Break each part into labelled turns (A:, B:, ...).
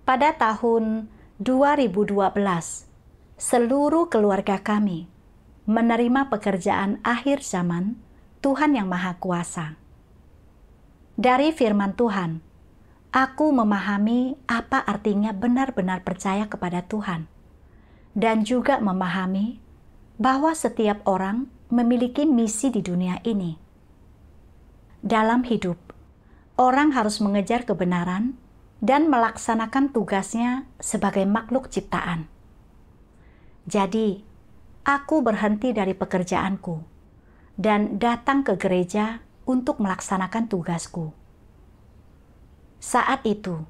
A: Pada tahun 2012, seluruh keluarga kami menerima pekerjaan akhir zaman Tuhan Yang Maha Kuasa. Dari firman Tuhan, aku memahami apa artinya benar-benar percaya kepada Tuhan, dan juga memahami bahwa setiap orang memiliki misi di dunia ini. Dalam hidup, orang harus mengejar kebenaran dan melaksanakan tugasnya sebagai makhluk ciptaan. Jadi, aku berhenti dari pekerjaanku dan datang ke gereja untuk melaksanakan tugasku. Saat itu,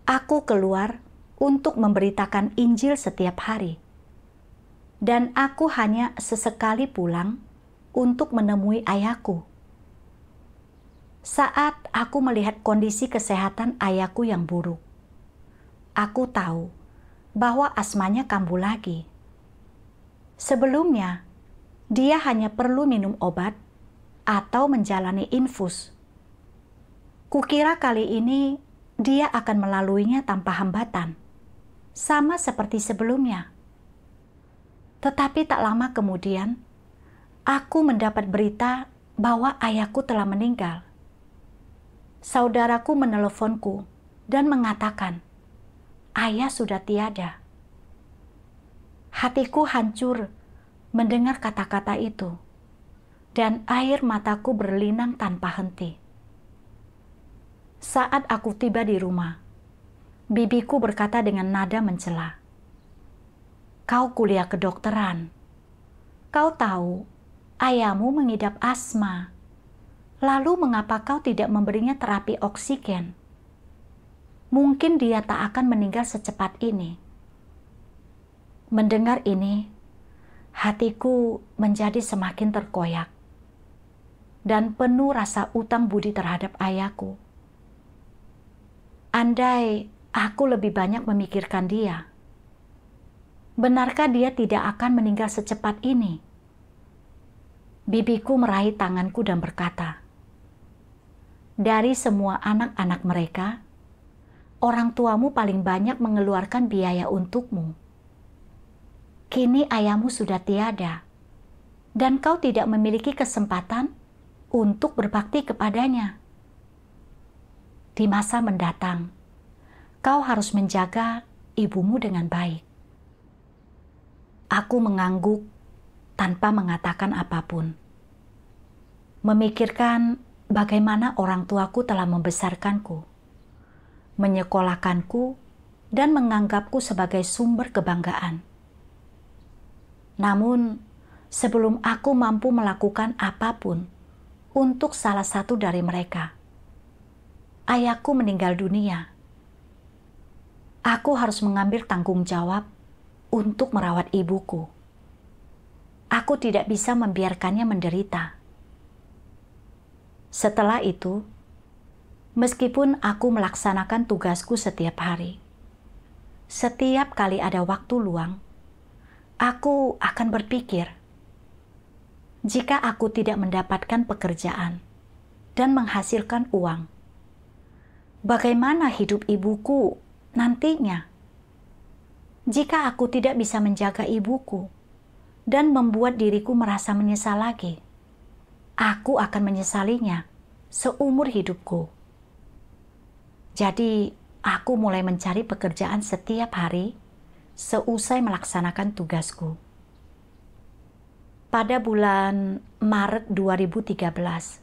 A: aku keluar untuk memberitakan Injil setiap hari, dan aku hanya sesekali pulang untuk menemui ayahku. Saat aku melihat kondisi kesehatan ayahku yang buruk, aku tahu bahwa asmanya kambuh lagi. Sebelumnya, dia hanya perlu minum obat atau menjalani infus. Kukira kali ini dia akan melaluinya tanpa hambatan, sama seperti sebelumnya. Tetapi tak lama kemudian, aku mendapat berita bahwa ayahku telah meninggal. Saudaraku meneleponku dan mengatakan, ayah sudah tiada. Hatiku hancur mendengar kata-kata itu, dan air mataku berlinang tanpa henti. Saat aku tiba di rumah, bibiku berkata dengan nada mencela, "Kau kuliah kedokteran. Kau tahu, ayahmu mengidap asma. Lalu mengapa kau tidak memberinya terapi oksigen? Mungkin dia tak akan meninggal secepat ini." Mendengar ini, hatiku menjadi semakin terkoyak dan penuh rasa utang budi terhadap ayahku. Andai aku lebih banyak memikirkan dia, benarkah dia tidak akan meninggal secepat ini? Bibiku meraih tanganku dan berkata, "Dari semua anak-anak mereka, orang tuamu paling banyak mengeluarkan biaya untukmu. Kini ayahmu sudah tiada, dan kau tidak memiliki kesempatan untuk berbakti kepadanya. Di masa mendatang, kau harus menjaga ibumu dengan baik." Aku mengangguk tanpa mengatakan apapun, memikirkan bagaimana orang tuaku telah membesarkanku, menyekolahkanku, dan menganggapku sebagai sumber kebanggaan. Namun, sebelum aku mampu melakukan apapun untuk salah satu dari mereka, ayahku meninggal dunia. Aku harus mengambil tanggung jawab untuk merawat ibuku. Aku tidak bisa membiarkannya menderita. Setelah itu, meskipun aku melaksanakan tugasku setiap hari, setiap kali ada waktu luang, aku akan berpikir, jika aku tidak mendapatkan pekerjaan dan menghasilkan uang, bagaimana hidup ibuku nantinya? Jika aku tidak bisa menjaga ibuku dan membuat diriku merasa menyesal lagi, aku akan menyesalinya seumur hidupku. Jadi, aku mulai mencari pekerjaan setiap hari seusai melaksanakan tugasku. Pada bulan Maret 2013,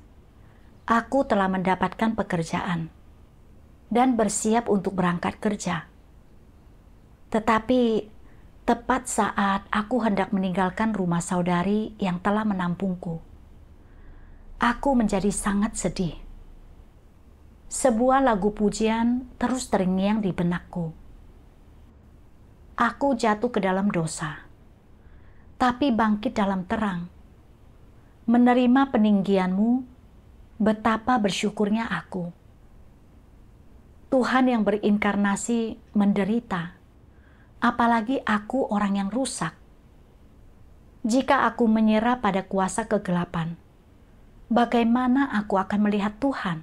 A: aku telah mendapatkan pekerjaan dan bersiap untuk berangkat kerja. Tetapi, tepat saat aku hendak meninggalkan rumah saudari yang telah menampungku, aku menjadi sangat sedih. Sebuah lagu pujian terus terngiang di benakku. Aku jatuh ke dalam dosa, tapi bangkit dalam terang. Menerima peninggianmu, betapa bersyukurnya aku. Tuhan yang berinkarnasi menderita, apalagi aku orang yang rusak. Jika aku menyerah pada kuasa kegelapan, bagaimana aku akan melihat Tuhan?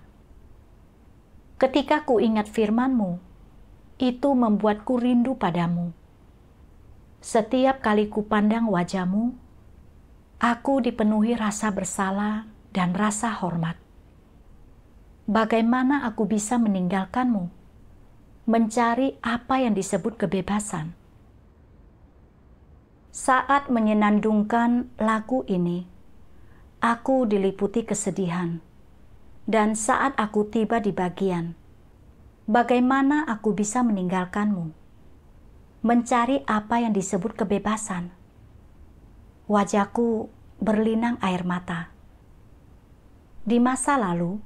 A: Ketika ku ingat firman-Mu, Itu membuatku rindu padamu. Setiap kali kupandang wajahmu, aku dipenuhi rasa bersalah dan rasa hormat. Bagaimana aku bisa meninggalkanmu, mencari apa yang disebut kebebasan? Saat menyenandungkan lagu ini, aku diliputi kesedihan. Dan saat aku tiba di bagian, bagaimana aku bisa meninggalkanmu, mencari apa yang disebut kebebasan? Wajahku berlinang air mata. Di masa lalu,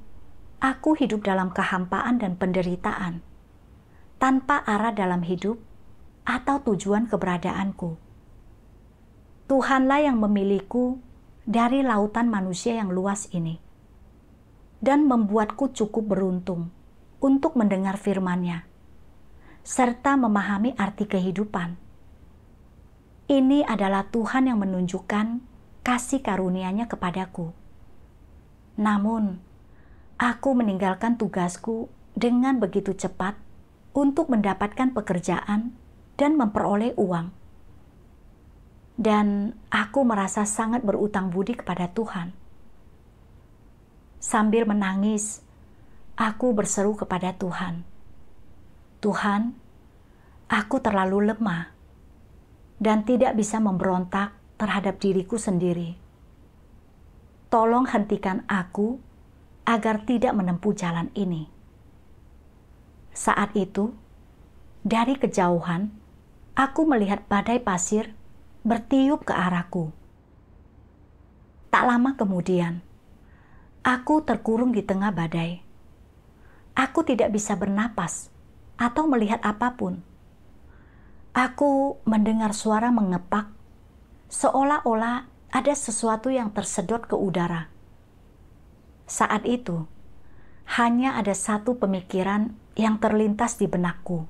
A: aku hidup dalam kehampaan dan penderitaan, tanpa arah dalam hidup atau tujuan keberadaanku. Tuhanlah yang memilihku dari lautan manusia yang luas ini, dan membuatku cukup beruntung untuk mendengar firman-Nya, serta memahami arti kehidupan. Ini adalah Tuhan yang menunjukkan kasih karunia-Nya kepadaku. Namun, aku meninggalkan tugasku dengan begitu cepat untuk mendapatkan pekerjaan dan memperoleh uang. Dan aku merasa sangat berutang budi kepada Tuhan. Sambil menangis, aku berseru kepada Tuhan, "Tuhan, aku terlalu lemah dan tidak bisa memberontak terhadap diriku sendiri. Tolong hentikan aku agar tidak menempuh jalan ini." Saat itu, dari kejauhan, aku melihat badai pasir bertiup ke arahku. Tak lama kemudian, aku terkurung di tengah badai. Aku tidak bisa bernapas atau melihat apapun. Aku mendengar suara mengepak, seolah-olah ada sesuatu yang tersedot ke udara. Saat itu, hanya ada satu pemikiran yang terlintas di benakku: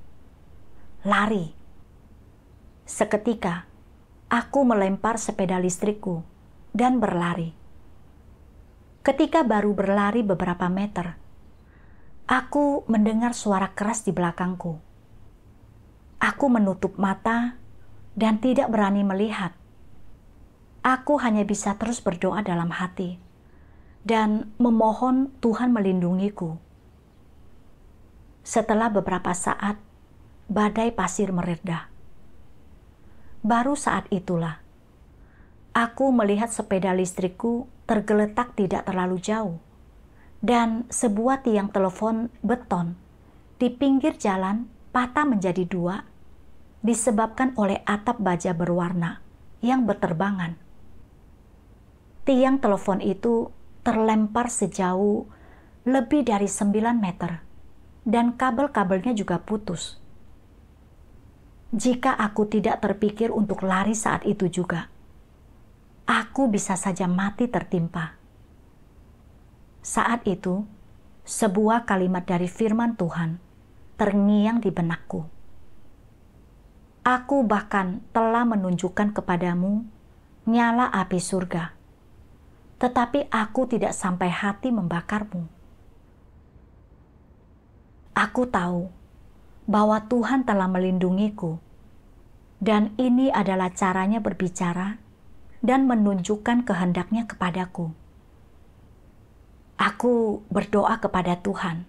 A: lari. Seketika, aku melempar sepeda listrikku dan berlari. Ketika baru berlari beberapa meter, aku mendengar suara keras di belakangku. Aku menutup mata dan tidak berani melihat. Aku hanya bisa terus berdoa dalam hati dan memohon Tuhan melindungiku. Setelah beberapa saat, badai pasir mereda. Baru saat itulah aku melihat sepeda listrikku tergeletak tidak terlalu jauh, dan sebuah tiang telepon beton di pinggir jalan patah menjadi dua disebabkan oleh atap baja berwarna yang berterbangan. Tiang telepon itu terlempar sejauh lebih dari 9 meter, dan kabel-kabelnya juga putus. Jika aku tidak terpikir untuk lari saat itu juga, aku bisa saja mati tertimpa. Saat itu, sebuah kalimat dari firman Tuhan terngiang di benakku. Aku bahkan telah menunjukkan kepadamu nyala api surga, tetapi aku tidak sampai hati membakarmu. Aku tahu bahwa Tuhan telah melindungiku, dan ini adalah caranya berbicara dan menunjukkan kehendak-Nya kepadaku. Aku berdoa kepada Tuhan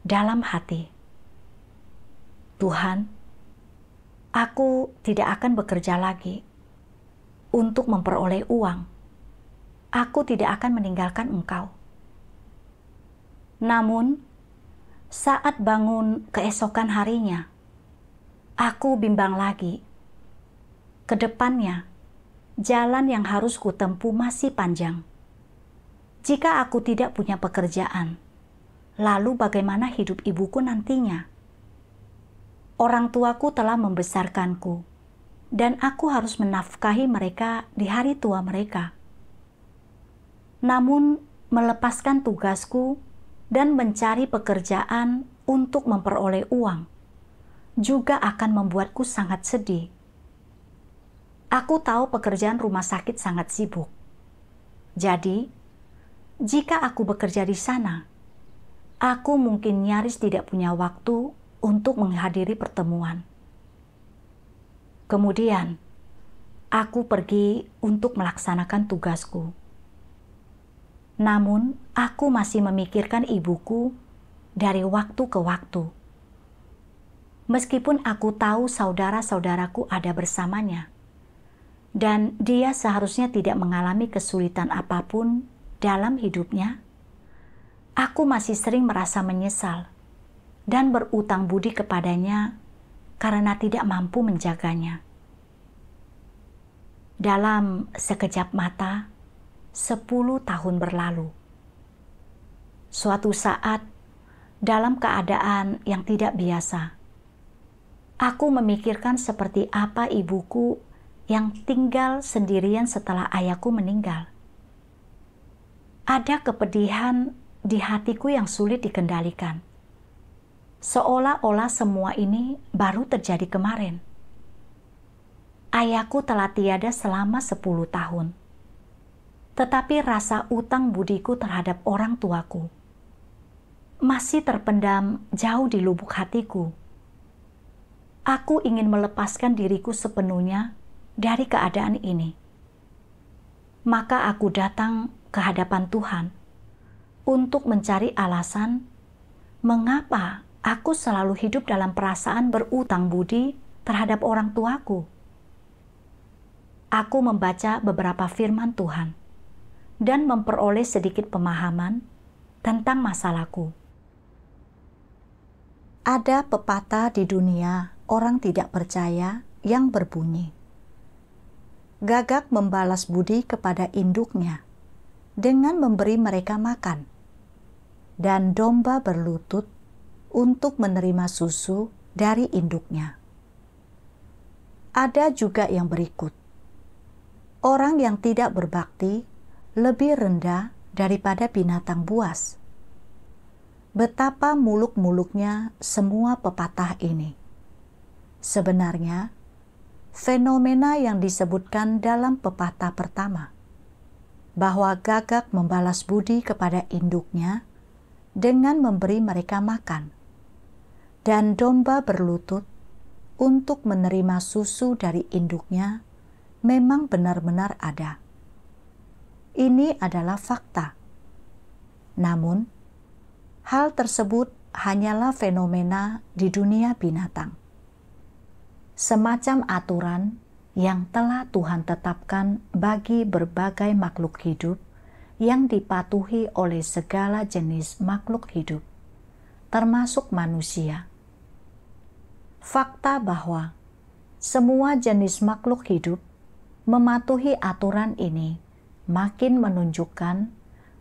A: dalam hati, "Tuhan, aku tidak akan bekerja lagi untuk memperoleh uang. Aku tidak akan meninggalkan Engkau." Namun, saat bangun keesokan harinya, aku bimbang lagi. Kedepannya, jalan yang harus kutempuh masih panjang. Jika aku tidak punya pekerjaan, lalu bagaimana hidup ibuku nantinya? Orang tuaku telah membesarkanku, dan aku harus menafkahi mereka di hari tua mereka. Namun, melepaskan tugasku dan mencari pekerjaan untuk memperoleh uang juga akan membuatku sangat sedih. Aku tahu pekerjaan rumah sakit sangat sibuk. Jadi, jika aku bekerja di sana, aku mungkin nyaris tidak punya waktu untuk menghadiri pertemuan. Kemudian, aku pergi untuk melaksanakan tugasku. Namun, aku masih memikirkan ibuku dari waktu ke waktu. Meskipun aku tahu saudara-saudaraku ada bersamanya, dan dia seharusnya tidak mengalami kesulitan apapun dalam hidupnya, aku masih sering merasa menyesal dan berutang budi kepadanya karena tidak mampu menjaganya. Dalam sekejap mata, 10 tahun berlalu. Suatu saat, dalam keadaan yang tidak biasa, aku memikirkan seperti apa ibuku yang tinggal sendirian setelah ayahku meninggal. Ada kepedihan di hatiku yang sulit dikendalikan. Seolah-olah semua ini baru terjadi kemarin. Ayahku telah tiada selama 10 tahun. Tetapi rasa utang budiku terhadap orang tuaku masih terpendam jauh di lubuk hatiku. Aku ingin melepaskan diriku sepenuhnya dari keadaan ini. Maka aku datang ke hadapan Tuhan untuk mencari alasan mengapa aku selalu hidup dalam perasaan berutang budi terhadap orang tuaku. Aku membaca beberapa firman Tuhan dan memperoleh sedikit pemahaman tentang masalahku. Ada pepatah di dunia orang tidak percaya yang berbunyi, gagak membalas budi kepada induknya dengan memberi mereka makan, dan domba berlutut untuk menerima susu dari induknya. Ada juga yang berikut, orang yang tidak berbakti lebih rendah daripada binatang buas. Betapa muluk-muluknya semua pepatah ini. Sebenarnya, fenomena yang disebutkan dalam pepatah pertama, bahwa gagak membalas budi kepada induknya dengan memberi mereka makan, dan domba berlutut untuk menerima susu dari induknya, memang benar-benar ada. Ini adalah fakta. Namun, hal tersebut hanyalah fenomena di dunia binatang. Semacam aturan yang telah Tuhan tetapkan bagi berbagai makhluk hidup yang dipatuhi oleh segala jenis makhluk hidup, termasuk manusia. Fakta bahwa semua jenis makhluk hidup mematuhi aturan ini makin menunjukkan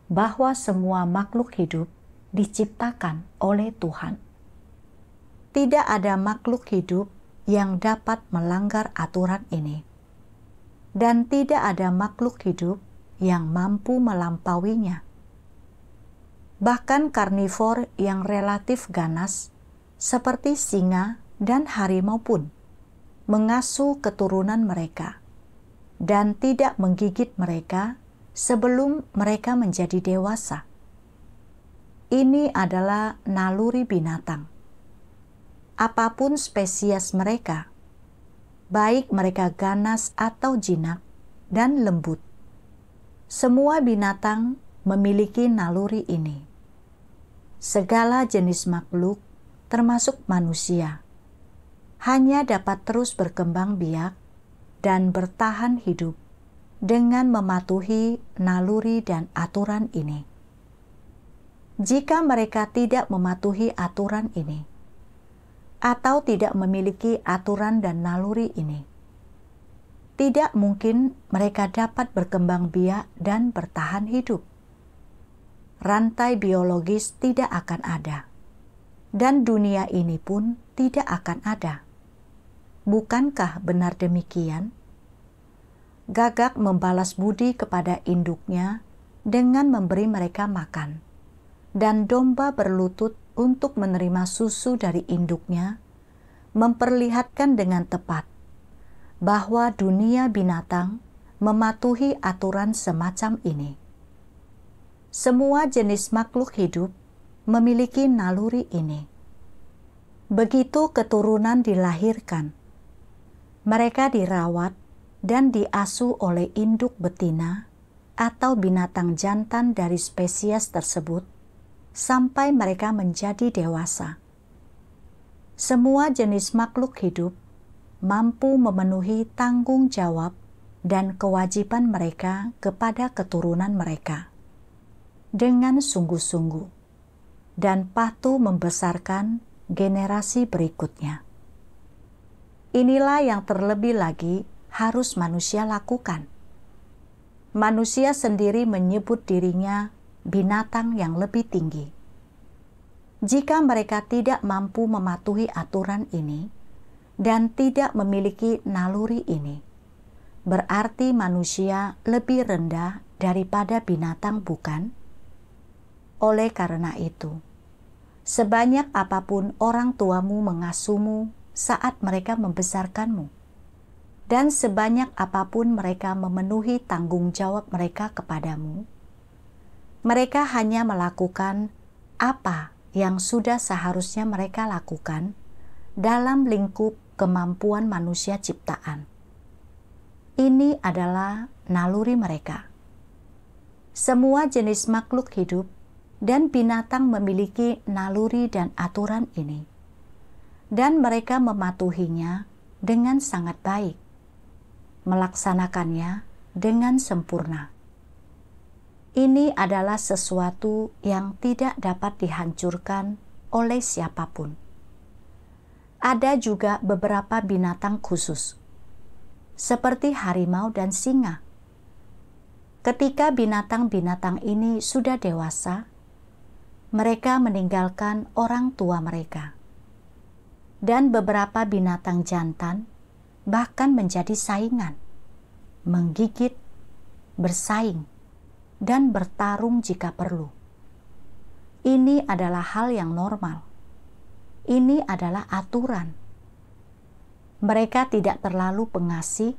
A: bahwa semua makhluk hidup diciptakan oleh Tuhan. Tidak ada makhluk hidup yang dapat melanggar aturan ini, dan tidak ada makhluk hidup yang mampu melampauinya. Bahkan karnivor yang relatif ganas, seperti singa dan harimau pun, mengasuh keturunan mereka dan tidak menggigit mereka sebelum mereka menjadi dewasa. Ini adalah naluri binatang. Apapun spesies mereka, baik mereka ganas atau jinak dan lembut, semua binatang memiliki naluri ini. Segala jenis makhluk, termasuk manusia, hanya dapat terus berkembang biak dan bertahan hidup dengan mematuhi naluri dan aturan ini. Jika mereka tidak mematuhi aturan ini, atau tidak memiliki aturan dan naluri ini, tidak mungkin mereka dapat berkembang biak dan bertahan hidup. Rantai biologis tidak akan ada, dan dunia ini pun tidak akan ada. Bukankah benar demikian? Gagak membalas budi kepada induknya dengan memberi mereka makan, dan domba berlutut untuk menerima susu dari induknya, memperlihatkan dengan tepat bahwa dunia binatang mematuhi aturan semacam ini. Semua jenis makhluk hidup memiliki naluri ini. Begitu keturunan dilahirkan, mereka dirawat dan diasuh oleh induk betina atau binatang jantan dari spesies tersebut sampai mereka menjadi dewasa. Semua jenis makhluk hidup mampu memenuhi tanggung jawab dan kewajiban mereka kepada keturunan mereka dengan sungguh-sungguh dan patuh membesarkan generasi berikutnya. Inilah yang terlebih lagi harus manusia lakukan. Manusia sendiri menyebut dirinya binatang yang lebih tinggi. Jika mereka tidak mampu mematuhi aturan ini dan tidak memiliki naluri ini, berarti manusia lebih rendah daripada binatang, bukan? Oleh karena itu, sebanyak apapun orang tuamu mengasuhmu saat mereka membesarkanmu, dan sebanyak apapun mereka memenuhi tanggung jawab mereka kepadamu, mereka hanya melakukan apa yang sudah seharusnya mereka lakukan dalam lingkup kemampuan manusia ciptaan. Ini adalah naluri mereka. Semua jenis makhluk hidup dan binatang memiliki naluri dan aturan ini, dan mereka mematuhinya dengan sangat baik, melaksanakannya dengan sempurna. Ini adalah sesuatu yang tidak dapat dihancurkan oleh siapapun. Ada juga beberapa binatang khusus, seperti harimau dan singa. Ketika binatang-binatang ini sudah dewasa, mereka meninggalkan orang tua mereka. Dan beberapa binatang jantan bahkan menjadi saingan, menggigit, bersaing, dan bertarung jika perlu. Ini adalah hal yang normal. Ini adalah aturan. Mereka tidak terlalu pengasih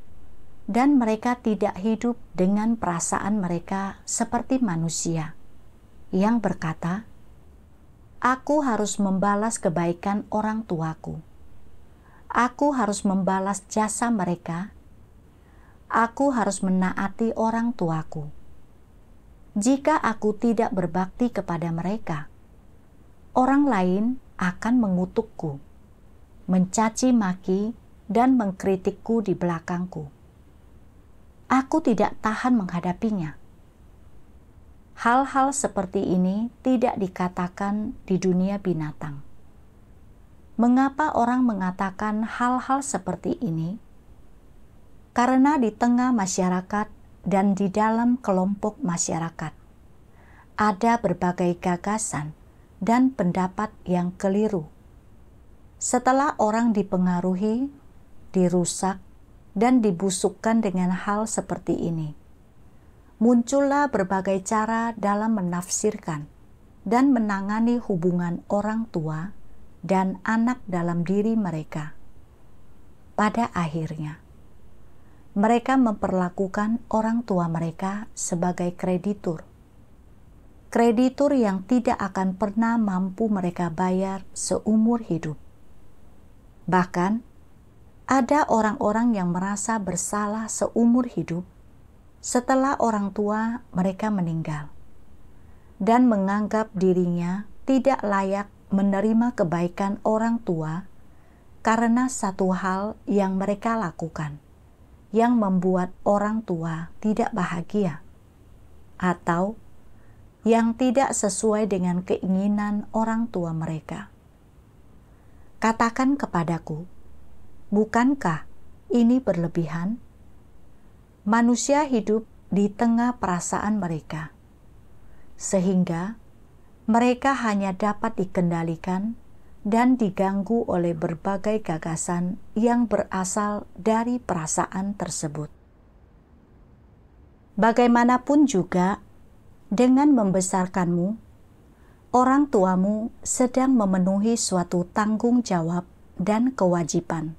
A: dan mereka tidak hidup dengan perasaan mereka seperti manusia yang berkata, "Aku harus membalas kebaikan orang tuaku. Aku harus membalas jasa mereka. Aku harus menaati orang tuaku. Jika aku tidak berbakti kepada mereka, orang lain akan mengutukku, mencaci maki, dan mengkritikku di belakangku. Aku tidak tahan menghadapinya." Hal-hal seperti ini tidak dikatakan di dunia binatang. Mengapa orang mengatakan hal-hal seperti ini? Karena di tengah masyarakat dan di dalam kelompok masyarakat ada berbagai gagasan dan pendapat yang keliru. Setelah orang dipengaruhi, dirusak, dan dibusukkan dengan hal seperti ini, muncullah berbagai cara dalam menafsirkan dan menangani hubungan orang tua dan anak dalam diri mereka. Pada akhirnya, mereka memperlakukan orang tua mereka sebagai kreditur. Kreditur yang tidak akan pernah mampu mereka bayar seumur hidup. Bahkan, ada orang-orang yang merasa bersalah seumur hidup setelah orang tua mereka meninggal, dan menganggap dirinya tidak layak menerima kebaikan orang tua karena satu hal yang mereka lakukan yang membuat orang tua tidak bahagia, atau yang tidak sesuai dengan keinginan orang tua mereka. Katakan kepadaku, bukankah ini berlebihan? Manusia hidup di tengah perasaan mereka, sehingga mereka hanya dapat dikendalikan dan diganggu oleh berbagai gagasan yang berasal dari perasaan tersebut. Bagaimanapun juga, dengan membesarkanmu, orang tuamu sedang memenuhi suatu tanggung jawab dan kewajiban.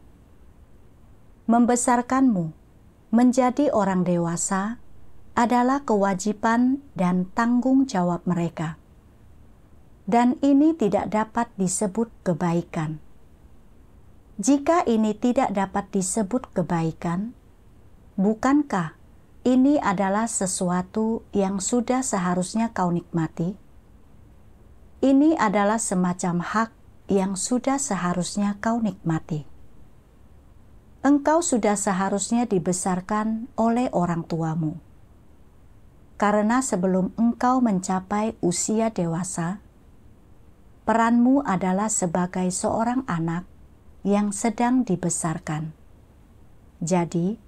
A: Membesarkanmu menjadi orang dewasa adalah kewajiban dan tanggung jawab mereka. Dan ini tidak dapat disebut kebaikan Jika ini tidak dapat disebut kebaikan, bukankah ini adalah sesuatu yang sudah seharusnya kau nikmati? Ini adalah semacam hak yang sudah seharusnya kau nikmati. Engkau sudah seharusnya dibesarkan oleh orang tuamu. Karena sebelum engkau mencapai usia dewasa, peranmu adalah sebagai seorang anak yang sedang dibesarkan. Jadi,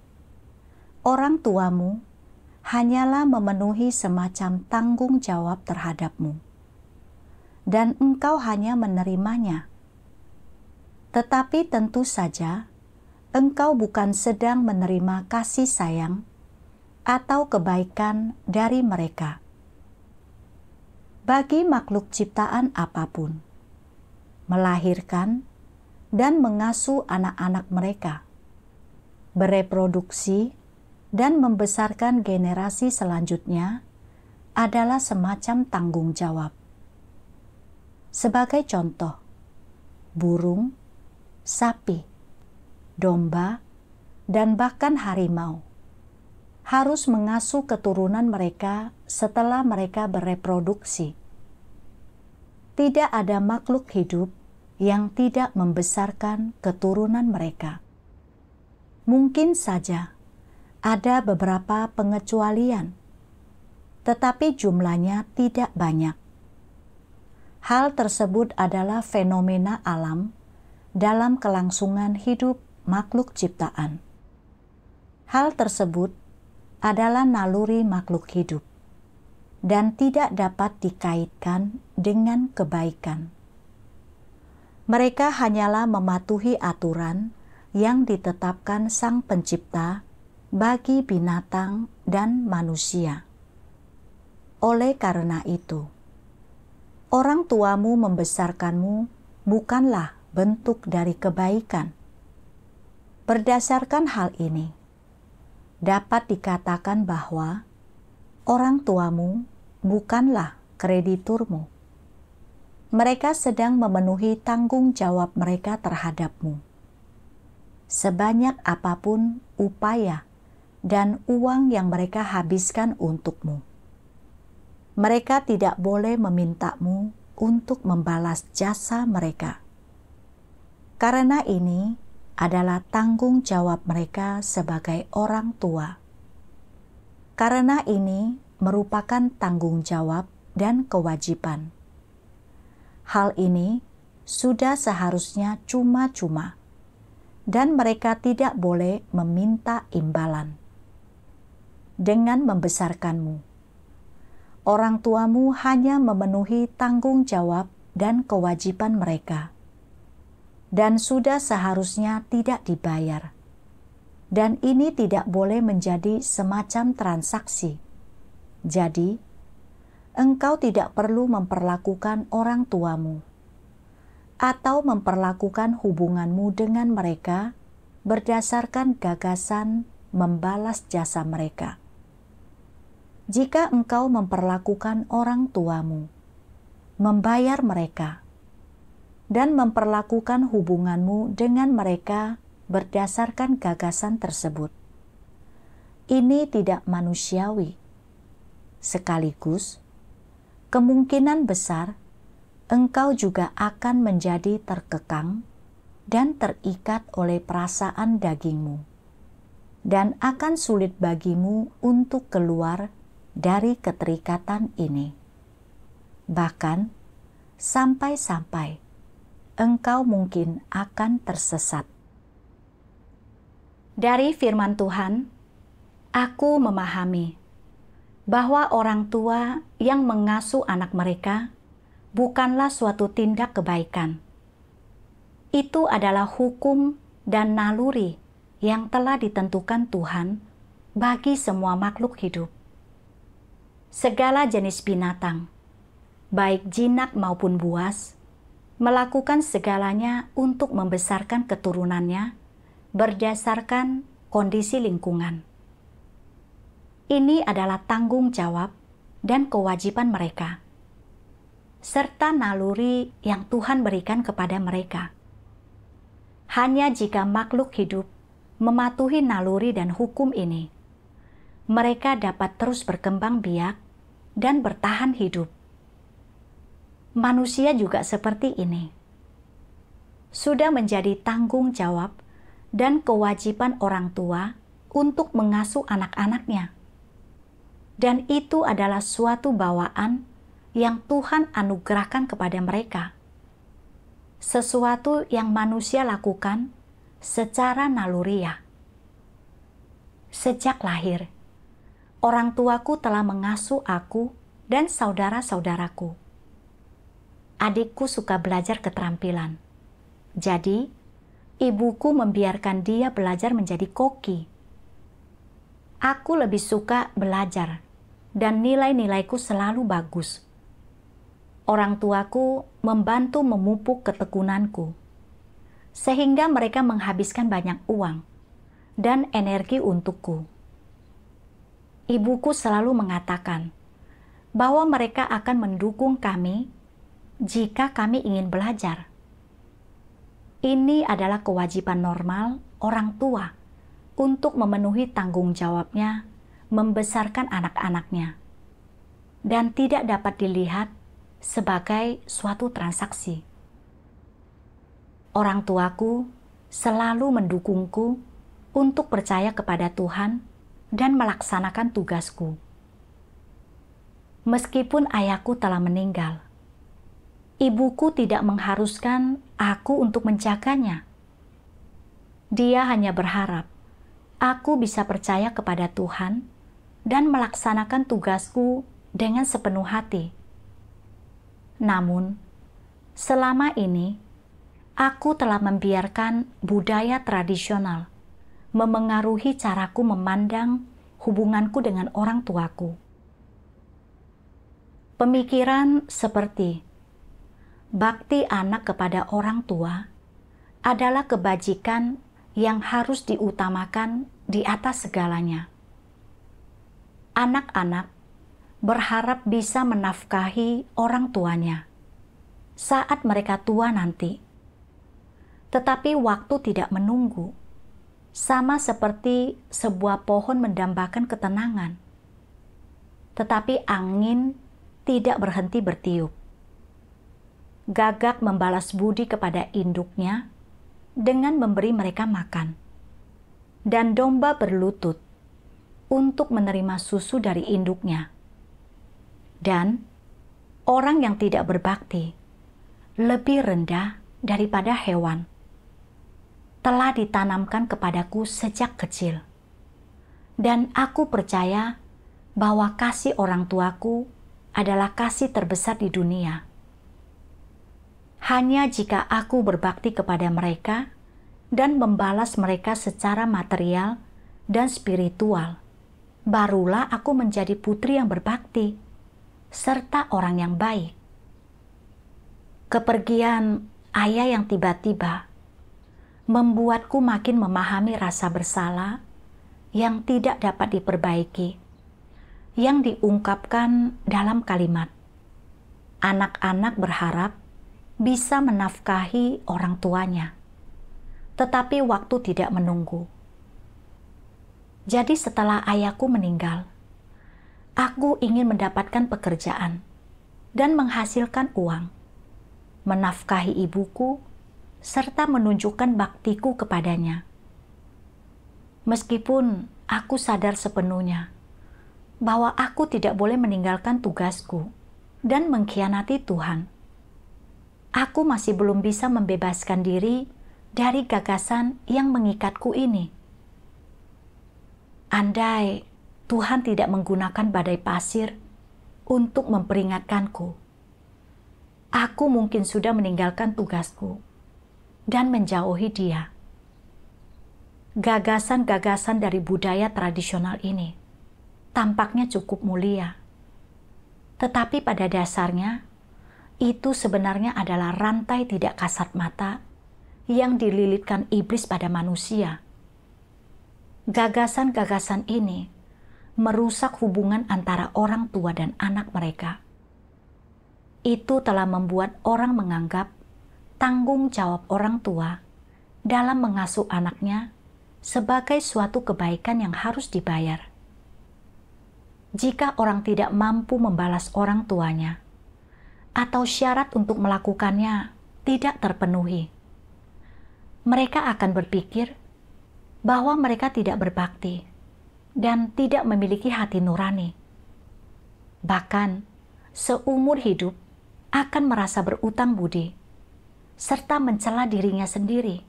A: orang tuamu hanyalah memenuhi semacam tanggung jawab terhadapmu, dan engkau hanya menerimanya. Tetapi tentu saja, engkau bukan sedang menerima kasih sayang atau kebaikan dari mereka. Bagi makhluk ciptaan apapun, melahirkan dan mengasuh anak-anak mereka, bereproduksi dan membesarkan generasi selanjutnya adalah semacam tanggung jawab. Sebagai contoh, burung, sapi, domba, dan bahkan harimau harus mengasuh keturunan mereka setelah mereka bereproduksi. Tidak ada makhluk hidup yang tidak membesarkan keturunan mereka. Mungkin saja ada beberapa pengecualian, tetapi jumlahnya tidak banyak. Hal tersebut adalah fenomena alam dalam kelangsungan hidup makhluk ciptaan. Hal tersebut adalah naluri makhluk hidup dan tidak dapat dikaitkan dengan kebaikan. Mereka hanyalah mematuhi aturan yang ditetapkan Sang Pencipta bagi binatang dan manusia. Oleh karena itu, orang tuamu membesarkanmu bukanlah bentuk dari kebaikan. Berdasarkan hal ini, dapat dikatakan bahwa orang tuamu bukanlah krediturmu. Mereka sedang memenuhi tanggung jawab mereka terhadapmu. Sebanyak apapun upaya dan uang yang mereka habiskan untukmu, mereka tidak boleh memintamu untuk membalas jasa mereka. Karena ini adalah tanggung jawab mereka sebagai orang tua. Karena ini merupakan tanggung jawab dan kewajiban. Hal ini sudah seharusnya cuma-cuma, dan mereka tidak boleh meminta imbalan. Dengan membesarkanmu, orang tuamu hanya memenuhi tanggung jawab dan kewajiban mereka, dan sudah seharusnya tidak dibayar. Dan ini tidak boleh menjadi semacam transaksi. Jadi, engkau tidak perlu memperlakukan orang tuamu atau memperlakukan hubunganmu dengan mereka berdasarkan gagasan membalas jasa mereka. Jika engkau memperlakukan orang tuamu, membayar mereka, dan memperlakukan hubunganmu dengan mereka berdasarkan gagasan tersebut, ini tidak manusiawi. Sekaligus, kemungkinan besar engkau juga akan menjadi terkekang dan terikat oleh perasaan dagingmu, dan akan sulit bagimu untuk keluar dari keterikatan ini. Bahkan, sampai-sampai engkau mungkin akan tersesat. Dari firman Tuhan, aku memahami bahwa orang tua yang mengasuh anak mereka bukanlah suatu tindak kebaikan. Itu adalah hukum dan naluri yang telah ditentukan Tuhan bagi semua makhluk hidup. Segala jenis binatang, baik jinak maupun buas, melakukan segalanya untuk membesarkan keturunannya berdasarkan kondisi lingkungan. Ini adalah tanggung jawab dan kewajiban mereka, serta naluri yang Tuhan berikan kepada mereka. Hanya jika makhluk hidup mematuhi naluri dan hukum ini, mereka dapat terus berkembang biak dan bertahan hidup. Manusia juga seperti ini. Sudah menjadi tanggung jawab dan kewajiban orang tua untuk mengasuh anak-anaknya. Dan itu adalah suatu bawaan yang Tuhan anugerahkan kepada mereka. Sesuatu yang manusia lakukan secara naluriah. Sejak lahir, orang tuaku telah mengasuh aku dan saudara-saudaraku. Adikku suka belajar keterampilan. Jadi, ibuku membiarkan dia belajar menjadi koki. Aku lebih suka belajar dan nilai-nilaiku selalu bagus. Orang tuaku membantu memupuk ketekunanku, sehingga mereka menghabiskan banyak uang dan energi untukku. Ibuku selalu mengatakan bahwa mereka akan mendukung kami jika kami ingin belajar. Ini adalah kewajiban normal orang tua untuk memenuhi tanggung jawabnya membesarkan anak-anaknya, dan tidak dapat dilihat sebagai suatu transaksi. Orang tuaku selalu mendukungku untuk percaya kepada Tuhan dan melaksanakan tugasku. Meskipun ayahku telah meninggal, ibuku tidak mengharuskan aku untuk menjaganya. Dia hanya berharap aku bisa percaya kepada Tuhan dan melaksanakan tugasku dengan sepenuh hati. Namun, selama ini, aku telah membiarkan budaya tradisional memengaruhi caraku memandang hubunganku dengan orang tuaku. Pemikiran seperti bakti anak kepada orang tua adalah kebajikan yang harus diutamakan di atas segalanya. Anak-anak berharap bisa menafkahi orang tuanya saat mereka tua nanti. Tetapi waktu tidak menunggu, sama seperti sebuah pohon mendambakan ketenangan. Tetapi angin tidak berhenti bertiup. Gagak membalas budi kepada induknya dengan memberi mereka makan, dan domba berlutut untuk menerima susu dari induknya. Dan orang yang tidak berbakti lebih rendah daripada hewan telah ditanamkan kepadaku sejak kecil, dan aku percaya bahwa kasih orang tuaku adalah kasih terbesar di dunia. Hanya jika aku berbakti kepada mereka dan membalas mereka secara material dan spiritual, barulah aku menjadi putri yang berbakti, serta orang yang baik. Kepergian ayah yang tiba-tiba membuatku makin memahami rasa bersalah yang tidak dapat diperbaiki, yang diungkapkan dalam kalimat, anak-anak berharap bisa menafkahi orang tuanya, tetapi waktu tidak menunggu. Jadi setelah ayahku meninggal, aku ingin mendapatkan pekerjaan dan menghasilkan uang, menafkahi ibuku, serta menunjukkan baktiku kepadanya. Meskipun aku sadar sepenuhnya bahwa aku tidak boleh meninggalkan tugasku dan mengkhianati Tuhan, aku masih belum bisa membebaskan diri dari gagasan yang mengikatku ini. Andai Tuhan tidak menggunakan badai pasir untuk memperingatkanku, aku mungkin sudah meninggalkan tugasku dan menjauhi Dia. Gagasan-gagasan dari budaya tradisional ini tampaknya cukup mulia, tetapi pada dasarnya itu sebenarnya adalah rantai tidak kasat mata yang dililitkan iblis pada manusia. Gagasan-gagasan ini merusak hubungan antara orang tua dan anak mereka. Itu telah membuat orang menganggap tanggung jawab orang tua dalam mengasuh anaknya sebagai suatu kebaikan yang harus dibayar. Jika orang tidak mampu membalas orang tuanya, atau syarat untuk melakukannya tidak terpenuhi, mereka akan berpikir bahwa mereka tidak berbakti dan tidak memiliki hati nurani. Bahkan, seumur hidup akan merasa berutang budi, serta mencela dirinya sendiri.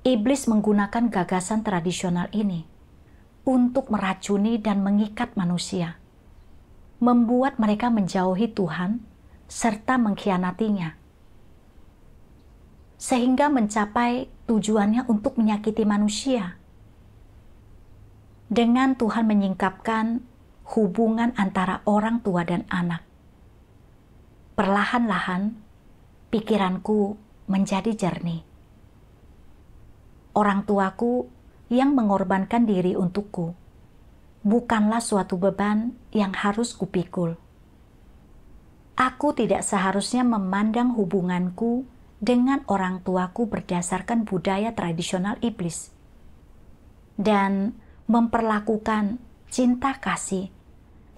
A: Iblis menggunakan gagasan tradisional ini untuk meracuni dan mengikat manusia, membuat mereka menjauhi Tuhan serta mengkhianatinya, sehingga mencapai tujuannya untuk menyakiti manusia. Dengan Tuhan menyingkapkan hubungan antara orang tua dan anak, perlahan-lahan pikiranku menjadi jernih. Orang tuaku yang mengorbankan diri untukku bukanlah suatu beban yang harus kupikul. Aku tidak seharusnya memandang hubunganku dengan orang tuaku berdasarkan budaya tradisional iblis dan memperlakukan cinta kasih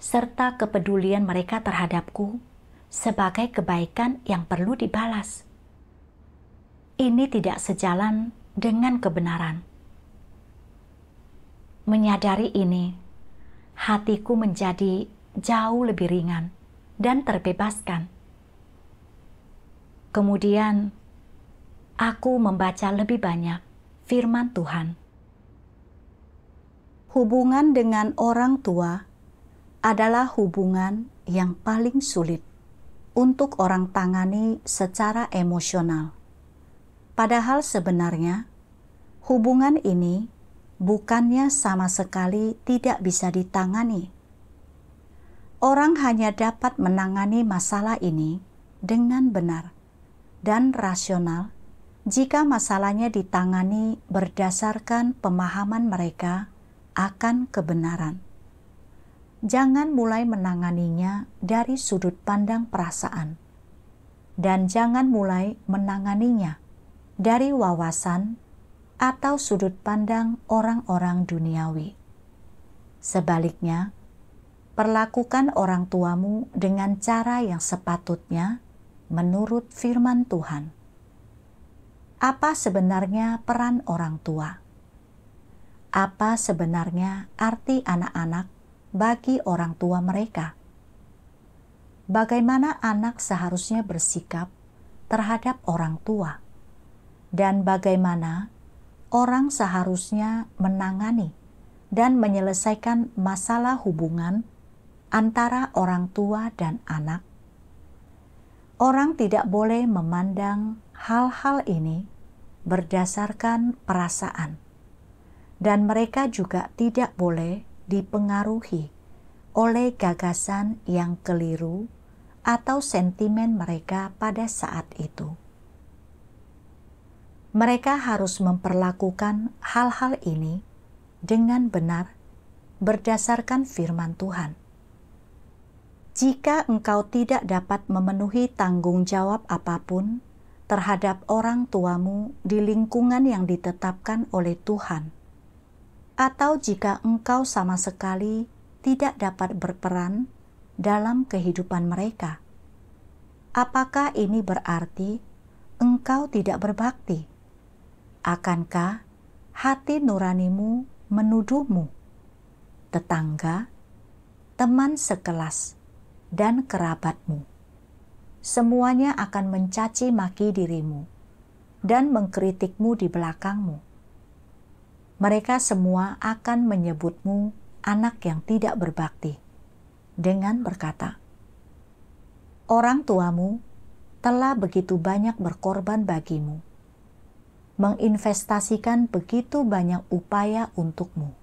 A: serta kepedulian mereka terhadapku sebagai kebaikan yang perlu dibalas. Ini tidak sejalan dengan kebenaran. Menyadari ini, hatiku menjadi jauh lebih ringan dan terbebaskan. Kemudian, aku membaca lebih banyak firman Tuhan. Hubungan dengan orang tua adalah hubungan yang paling sulit untuk orang tangani secara emosional. Padahal sebenarnya, hubungan ini bukannya sama sekali tidak bisa ditangani. Orang hanya dapat menangani masalah ini dengan benar dan rasional jika masalahnya ditangani berdasarkan pemahaman mereka akan kebenaran. Jangan mulai menanganinya dari sudut pandang perasaan, dan jangan mulai menanganinya dari wawasan atau sudut pandang orang-orang duniawi. Sebaliknya, perlakukan orang tuamu dengan cara yang sepatutnya menurut firman Tuhan. Apa sebenarnya peran orang tua? Apa sebenarnya arti anak-anak bagi orang tua mereka? Bagaimana anak seharusnya bersikap terhadap orang tua? Dan bagaimana orang seharusnya menangani dan menyelesaikan masalah hubungan antara orang tua dan anak? Orang tidak boleh memandang hal-hal ini berdasarkan perasaan, dan mereka juga tidak boleh dipengaruhi oleh gagasan yang keliru atau sentimen mereka pada saat itu. Mereka harus memperlakukan hal-hal ini dengan benar berdasarkan firman Tuhan. Jika engkau tidak dapat memenuhi tanggung jawab apapun terhadap orang tuamu di lingkungan yang ditetapkan oleh Tuhan, atau jika engkau sama sekali tidak dapat berperan dalam kehidupan mereka, apakah ini berarti engkau tidak berbakti? Akankah hati nuranimu menuduhmu, tetangga, teman sekelas, dan kerabatmu? Semuanya akan mencaci maki dirimu dan mengkritikmu di belakangmu. Mereka semua akan menyebutmu anak yang tidak berbakti, dengan berkata, "Orang tuamu telah begitu banyak berkorban bagimu, menginvestasikan begitu banyak upaya untukmu,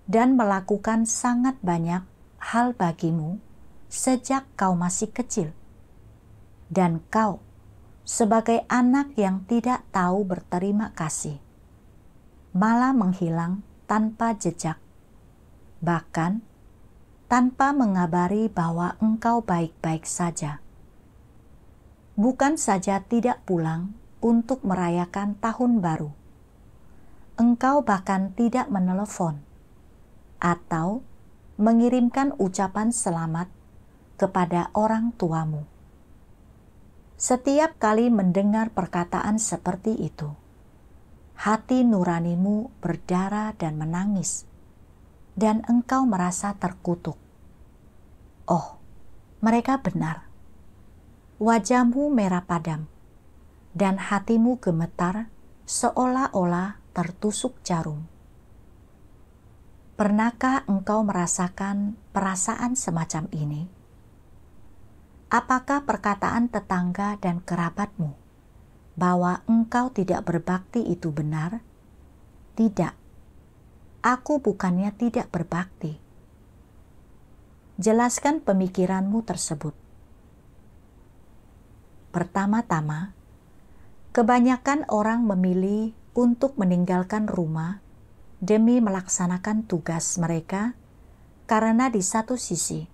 A: dan melakukan sangat banyak hal bagimu sejak kau masih kecil. Dan kau, sebagai anak yang tidak tahu berterima kasih, malah menghilang tanpa jejak, bahkan tanpa mengabari bahwa engkau baik-baik saja. Bukan saja tidak pulang untuk merayakan tahun baru. Engkau bahkan tidak menelepon atau mengirimkan ucapan selamat kepada orang tuamu. Setiap kali mendengar perkataan seperti itu, hati nuranimu berdarah dan menangis, dan engkau merasa terkutuk. Oh, mereka benar. Wajahmu merah padam, dan hatimu gemetar seolah-olah tertusuk jarum. Pernahkah engkau merasakan perasaan semacam ini? Apakah perkataan tetangga dan kerabatmu bahwa engkau tidak berbakti itu benar? Tidak, aku bukannya tidak berbakti. Jelaskan pemikiranmu tersebut. Pertama-tama, kebanyakan orang memilih untuk meninggalkan rumah demi melaksanakan tugas mereka karena di satu sisi,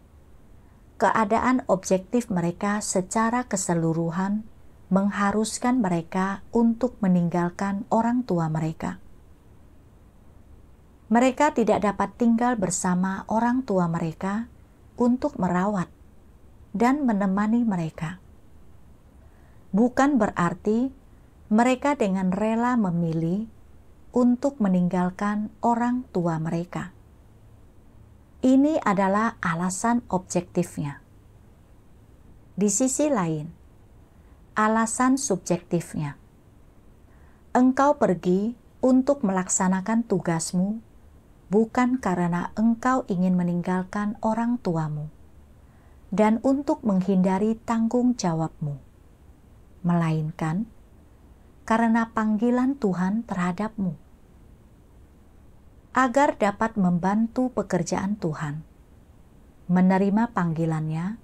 A: keadaan objektif mereka secara keseluruhan mengharuskan mereka untuk meninggalkan orang tua mereka. Mereka tidak dapat tinggal bersama orang tua mereka untuk merawat dan menemani mereka. Bukan berarti mereka dengan rela memilih untuk meninggalkan orang tua mereka. Ini adalah alasan objektifnya. Di sisi lain, alasan subjektifnya. Engkau pergi untuk melaksanakan tugasmu bukan karena engkau ingin meninggalkan orang tuamu dan untuk menghindari tanggung jawabmu, melainkan karena panggilan Tuhan terhadapmu. Agar dapat membantu pekerjaan Tuhan, menerima panggilannya,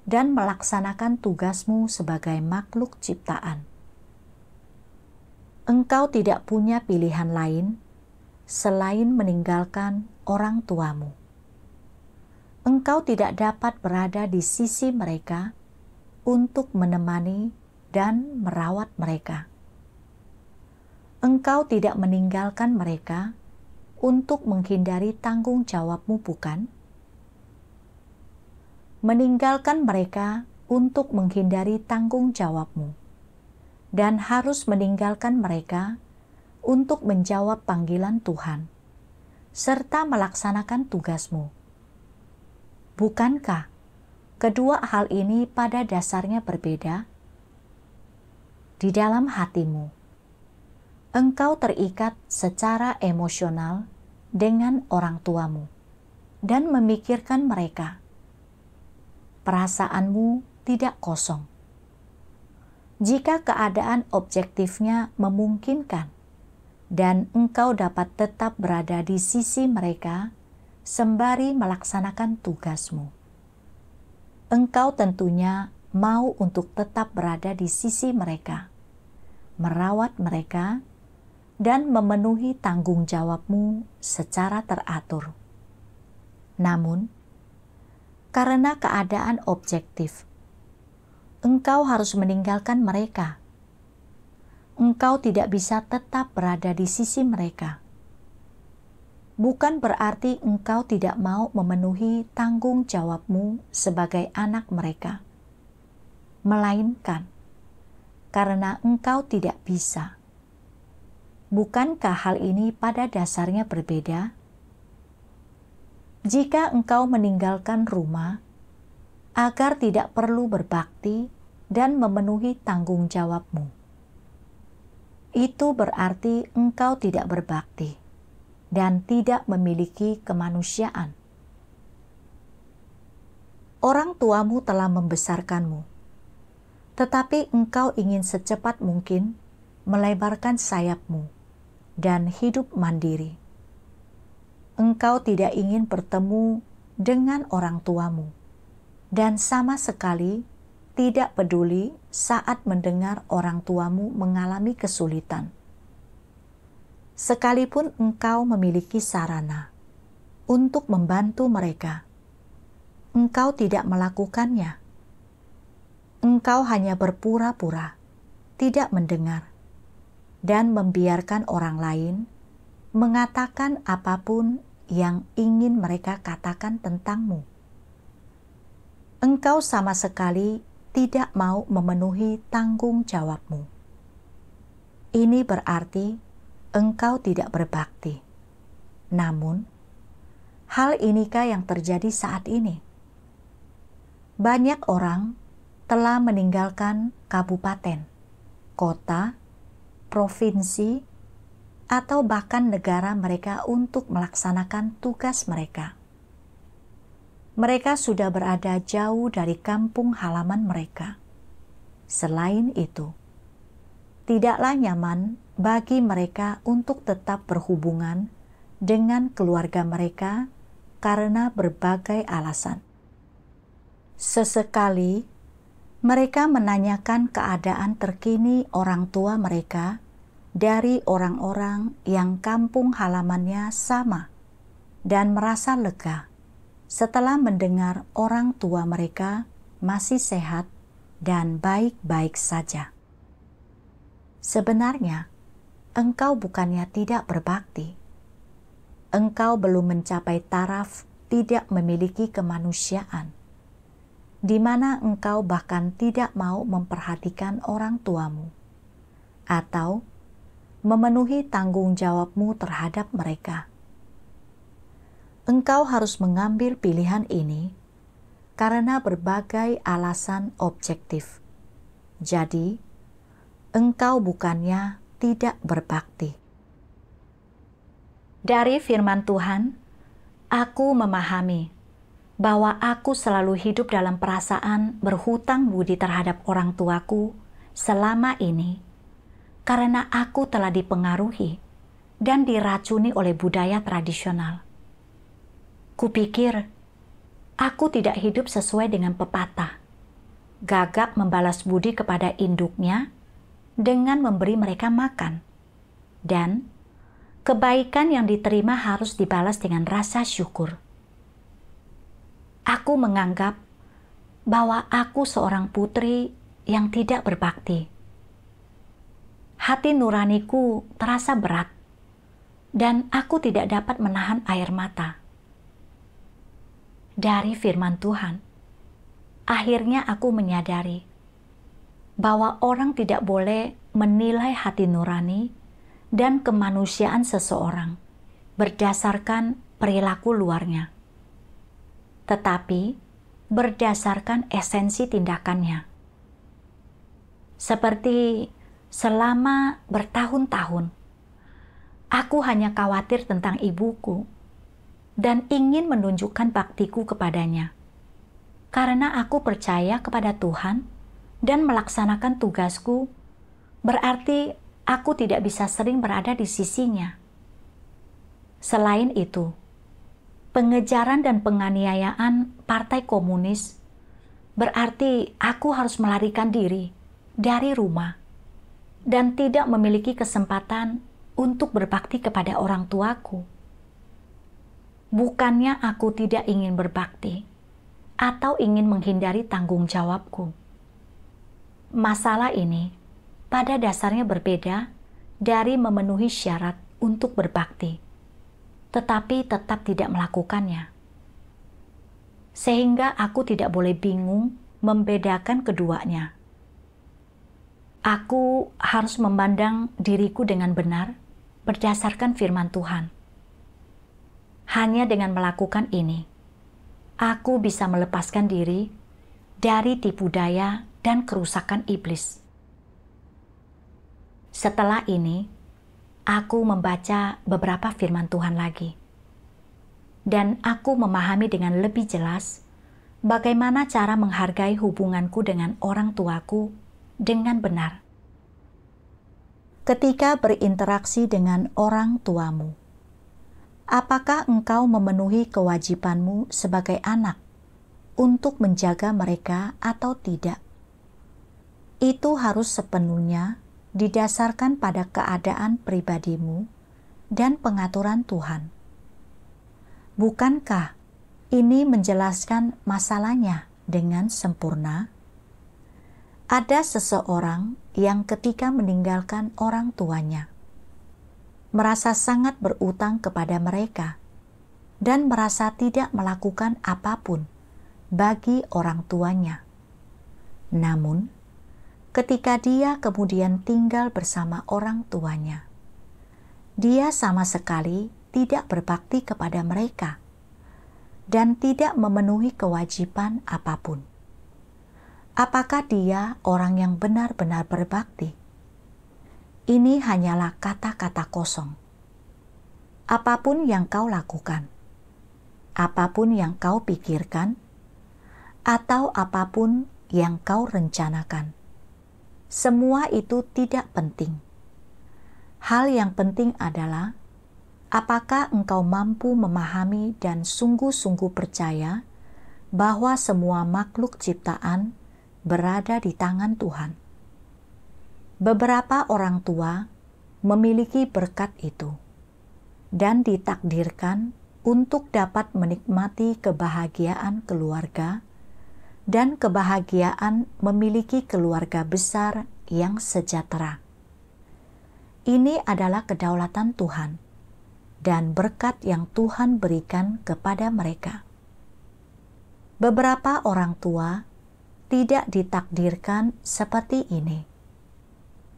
A: dan melaksanakan tugasmu sebagai makhluk ciptaan. Engkau tidak punya pilihan lain selain meninggalkan orang tuamu. Engkau tidak dapat berada di sisi mereka untuk menemani dan merawat mereka. Engkau tidak meninggalkan mereka untuk menghindari tanggung jawabmu, bukan? Meninggalkan mereka untuk menghindari tanggung jawabmu, dan harus meninggalkan mereka untuk menjawab panggilan Tuhan, serta melaksanakan tugasmu. Bukankah kedua hal ini pada dasarnya berbeda? Di dalam hatimu, engkau terikat secara emosional dengan orang tuamu dan memikirkan mereka. Perasaanmu tidak kosong. Jika keadaan objektifnya memungkinkan dan engkau dapat tetap berada di sisi mereka sembari melaksanakan tugasmu, engkau tentunya mau untuk tetap berada di sisi mereka, merawat mereka, dan memenuhi tanggung jawabmu secara teratur. Namun, karena keadaan objektif, engkau harus meninggalkan mereka. Engkau tidak bisa tetap berada di sisi mereka. Bukan berarti engkau tidak mau memenuhi tanggung jawabmu sebagai anak mereka, melainkan karena engkau tidak bisa. Bukankah hal ini pada dasarnya berbeda? Jika engkau meninggalkan rumah agar tidak perlu berbakti dan memenuhi tanggung jawabmu, itu berarti engkau tidak berbakti dan tidak memiliki kemanusiaan. Orang tuamu telah membesarkanmu, tetapi engkau ingin secepat mungkin melebarkan sayapmu dan hidup mandiri. Engkau tidak ingin bertemu dengan orang tuamu dan sama sekali tidak peduli saat mendengar orang tuamu mengalami kesulitan. Sekalipun engkau memiliki sarana untuk membantu mereka, engkau tidak melakukannya. Engkau hanya berpura-pura tidak mendengar dan membiarkan orang lain mengatakan apapun yang ingin mereka katakan tentangmu. Engkau sama sekali tidak mau memenuhi tanggung jawabmu. Ini berarti engkau tidak berbakti. Namun, hal inikah yang terjadi saat ini? Banyak orang telah meninggalkan kabupaten, kota, provinsi, atau bahkan negara mereka untuk melaksanakan tugas mereka. Mereka sudah berada jauh dari kampung halaman mereka. Selain itu, tidaklah nyaman bagi mereka untuk tetap berhubungan dengan keluarga mereka karena berbagai alasan. Sesekali, mereka menanyakan keadaan terkini orang tua mereka dari orang-orang yang kampung halamannya sama dan merasa lega setelah mendengar orang tua mereka masih sehat dan baik-baik saja. Sebenarnya, engkau bukannya tidak berbakti. Engkau belum mencapai taraf tidak memiliki kemanusiaan, di mana engkau bahkan tidak mau memperhatikan orang tuamu, atau memenuhi tanggung jawabmu terhadap mereka. Engkau harus mengambil pilihan ini karena berbagai alasan objektif. Jadi, engkau bukannya tidak berbakti. Dari firman Tuhan, aku memahami bahwa aku selalu hidup dalam perasaan berhutang budi terhadap orang tuaku selama ini, karena aku telah dipengaruhi dan diracuni oleh budaya tradisional. Kupikir, aku tidak hidup sesuai dengan pepatah, gagap membalas budi kepada induknya dengan memberi mereka makan, dan kebaikan yang diterima harus dibalas dengan rasa syukur. Aku menganggap bahwa aku seorang putri yang tidak berbakti. Hati nuraniku terasa berat, dan aku tidak dapat menahan air mata. Dari firman Tuhan, akhirnya aku menyadari bahwa orang tidak boleh menilai hati nurani dan kemanusiaan seseorang berdasarkan perilaku luarnya, tetapi berdasarkan esensi tindakannya. Seperti selama bertahun-tahun, aku hanya khawatir tentang ibuku dan ingin menunjukkan baktiku kepadanya, karena aku percaya kepada Tuhan dan melaksanakan tugasku, berarti aku tidak bisa sering berada di sisinya. Selain itu, pengejaran dan penganiayaan Partai Komunis berarti aku harus melarikan diri dari rumah dan tidak memiliki kesempatan untuk berbakti kepada orang tuaku. Bukannya aku tidak ingin berbakti atau ingin menghindari tanggung jawabku. Masalah ini pada dasarnya berbeda dari memenuhi syarat untuk berbakti, tetapi tetap tidak melakukannya. Sehingga aku tidak boleh bingung membedakan keduanya. Aku harus memandang diriku dengan benar berdasarkan firman Tuhan. Hanya dengan melakukan ini, aku bisa melepaskan diri dari tipu daya dan kerusakan iblis. Setelah ini, aku membaca beberapa firman Tuhan lagi, dan aku memahami dengan lebih jelas bagaimana cara menghargai hubunganku dengan orang tuaku dengan benar. Ketika berinteraksi dengan orang tuamu, apakah engkau memenuhi kewajibanmu sebagai anak untuk menjaga mereka atau tidak? Itu harus sepenuhnya didasarkan pada keadaan pribadimu dan pengaturan Tuhan. Bukankah ini menjelaskan masalahnya dengan sempurna? Ada seseorang yang ketika meninggalkan orang tuanya, merasa sangat berutang kepada mereka dan merasa tidak melakukan apapun bagi orang tuanya. Namun, ketika dia kemudian tinggal bersama orang tuanya, dia sama sekali tidak berbakti kepada mereka dan tidak memenuhi kewajiban apapun. Apakah dia orang yang benar-benar berbakti? Ini hanyalah kata-kata kosong. Apapun yang kau lakukan, apapun yang kau pikirkan, atau apapun yang kau rencanakan, semua itu tidak penting. Hal yang penting adalah apakah engkau mampu memahami dan sungguh-sungguh percaya bahwa semua makhluk ciptaan berada di tangan Tuhan. Beberapa orang tua memiliki berkat itu dan ditakdirkan untuk dapat menikmati kebahagiaan keluarga dan kebahagiaan memiliki keluarga besar yang sejahtera. Ini adalah kedaulatan Tuhan dan berkat yang Tuhan berikan kepada mereka. Beberapa orang tua tidak ditakdirkan seperti ini.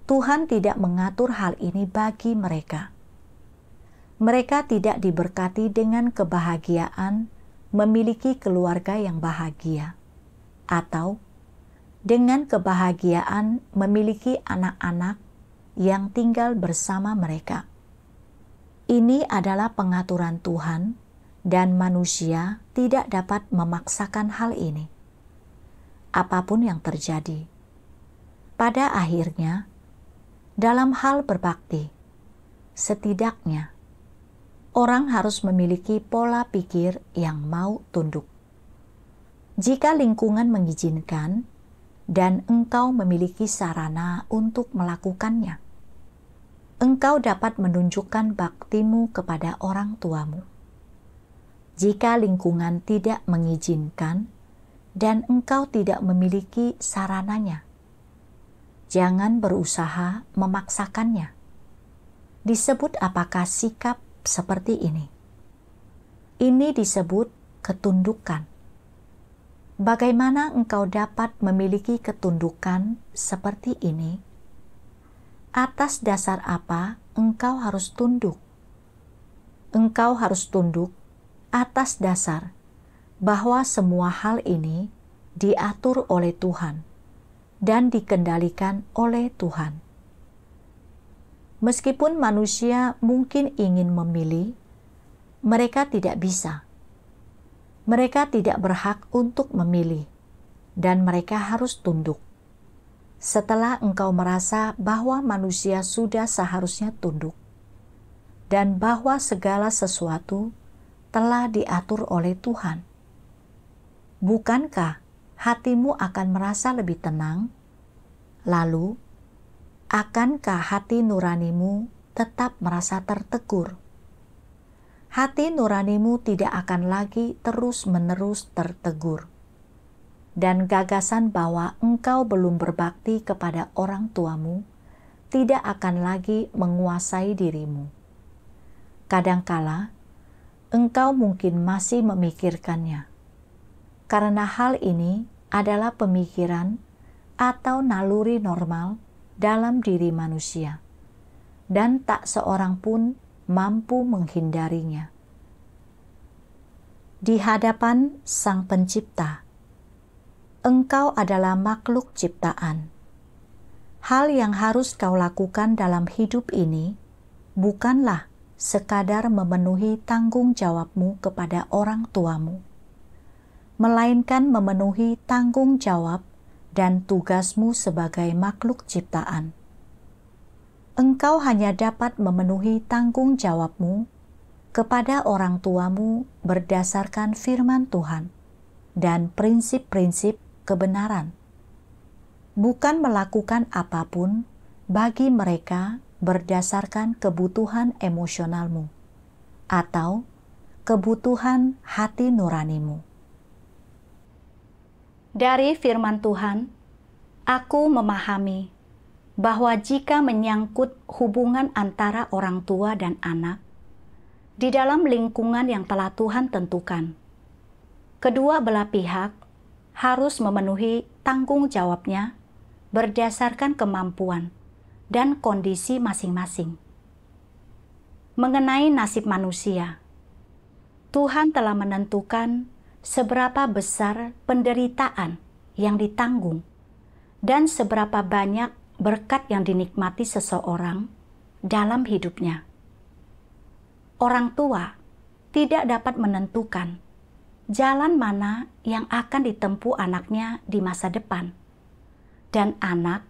A: Tuhan tidak mengatur hal ini bagi mereka. Mereka tidak diberkati dengan kebahagiaan memiliki keluarga yang bahagia, atau dengan kebahagiaan memiliki anak-anak yang tinggal bersama mereka. Ini adalah pengaturan Tuhan, dan manusia tidak dapat memaksakan hal ini. Apapun yang terjadi, pada akhirnya, dalam hal berbakti, setidaknya orang harus memiliki pola pikir yang mau tunduk. Jika lingkungan mengizinkan dan engkau memiliki sarana untuk melakukannya, engkau dapat menunjukkan baktimu kepada orang tuamu. Jika lingkungan tidak mengizinkan dan engkau tidak memiliki sarananya, jangan berusaha memaksakannya. Disebut apakah sikap seperti ini? Ini disebut ketundukan. Bagaimana engkau dapat memiliki ketundukan seperti ini? Atas dasar apa engkau harus tunduk? Engkau harus tunduk atas dasar bahwa semua hal ini diatur oleh Tuhan dan dikendalikan oleh Tuhan. Meskipun manusia mungkin ingin memilih, mereka tidak bisa. Mereka tidak berhak untuk memilih, dan mereka harus tunduk. Setelah engkau merasa bahwa manusia sudah seharusnya tunduk, dan bahwa segala sesuatu telah diatur oleh Tuhan, bukankah hatimu akan merasa lebih tenang? Lalu, akankah hati nuranimu tetap merasa tertegur? Hati nuranimu tidak akan lagi terus-menerus tertegur. Dan gagasan bahwa engkau belum berbakti kepada orang tuamu tidak akan lagi menguasai dirimu. Kadangkala, engkau mungkin masih memikirkannya, karena hal ini adalah pemikiran atau naluri normal dalam diri manusia, dan tak seorang pun mampu menghindarinya. Di hadapan Sang Pencipta, engkau adalah makhluk ciptaan. Hal yang harus kau lakukan dalam hidup ini bukanlah sekadar memenuhi tanggung jawabmu kepada orang tuamu, melainkan memenuhi tanggung jawab dan tugasmu sebagai makhluk ciptaan. Engkau hanya dapat memenuhi tanggung jawabmu kepada orang tuamu berdasarkan firman Tuhan dan prinsip-prinsip kebenaran, bukan melakukan apapun bagi mereka berdasarkan kebutuhan emosionalmu atau kebutuhan hati nuranimu. Dari firman Tuhan, Aku memahami bahwa jika menyangkut hubungan antara orang tua dan anak, di dalam lingkungan yang telah Tuhan tentukan, kedua belah pihak harus memenuhi tanggung jawabnya berdasarkan kemampuan dan kondisi masing-masing. Mengenai nasib manusia, Tuhan telah menentukan seberapa besar penderitaan yang ditanggung dan seberapa banyak berkat yang dinikmati seseorang dalam hidupnya. Orang tua tidak dapat menentukan jalan mana yang akan ditempuh anaknya di masa depan, dan anak